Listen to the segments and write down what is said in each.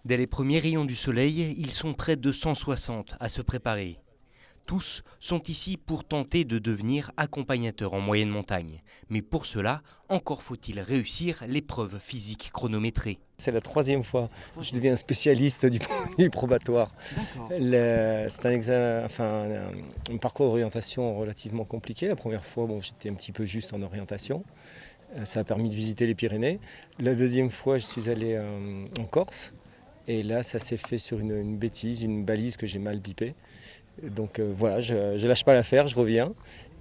Dès les premiers rayons du soleil, ils sont près de 160 à se préparer. Tous sont ici pour tenter de devenir accompagnateurs en moyenne montagne. Mais pour cela, encore faut-il réussir l'épreuve physique chronométrée. C'est la troisième fois que je deviens spécialiste du probatoire. C'est un parcours d'orientation relativement compliqué. La première fois, j'étais un petit peu juste en orientation. Ça a permis de visiter les Pyrénées. La deuxième fois, je suis allé en Corse. Et là, ça s'est fait sur une bêtise, une balise que j'ai mal bipée. Donc voilà, je lâche pas l'affaire, je reviens.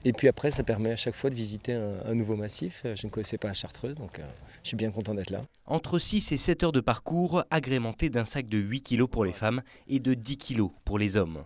Et puis après, ça permet à chaque fois de visiter un nouveau massif. Je ne connaissais pas la Chartreuse, donc je suis bien content d'être là. Entre 6 et 7 heures de parcours, agrémenté d'un sac de 8 kg pour les femmes et de 10 kg pour les hommes.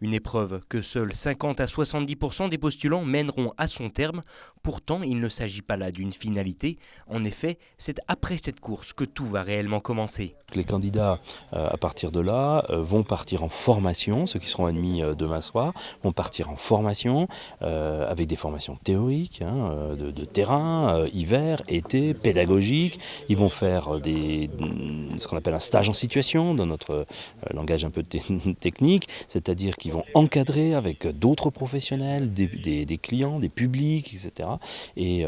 Une épreuve que seuls 50 à 70% des postulants mèneront à son terme. Pourtant, il ne s'agit pas là d'une finalité. En effet, c'est après cette course que tout va réellement commencer. Les candidats, à partir de là, vont partir en formation. Ceux qui seront admis demain soir vont partir en formation avec des formations théoriques, de terrain, hiver, été, pédagogique. Ils vont faire ce qu'on appelle un stage en situation, dans notre langage un peu technique, c'est-à-dire qu'ils vont encadrer avec d'autres professionnels, des clients, des publics, etc. Et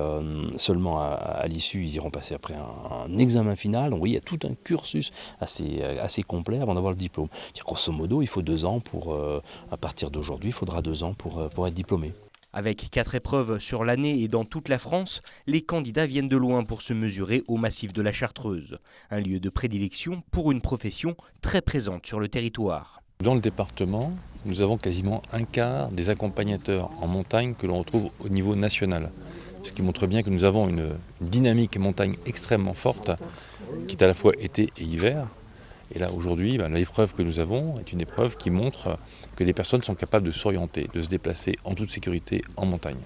seulement à l'issue, ils iront passer après un examen final. Donc oui, il y a tout un cursus assez complet avant d'avoir le diplôme. Grosso modo, il faut 2 ans à partir d'aujourd'hui, il faudra 2 ans pour être diplômé. Avec 4 épreuves sur l'année et dans toute la France, les candidats viennent de loin pour se mesurer au massif de la Chartreuse. Un lieu de prédilection pour une profession très présente sur le territoire. Dans le département, nous avons quasiment un quart des accompagnateurs en montagne que l'on retrouve au niveau national. Ce qui montre bien que nous avons une dynamique montagne extrêmement forte, qui est à la fois été et hiver. Et là, aujourd'hui, l'épreuve que nous avons est une épreuve qui montre que les personnes sont capables de s'orienter, de se déplacer en toute sécurité en montagne.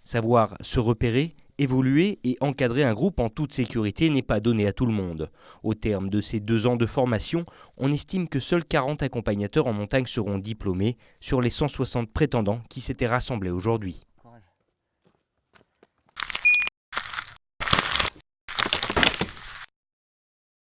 Savoir se repérer, évoluer et encadrer un groupe en toute sécurité n'est pas donné à tout le monde. Au terme de ces 2 ans de formation, on estime que seuls 40 accompagnateurs en montagne seront diplômés sur les 160 prétendants qui s'étaient rassemblés aujourd'hui.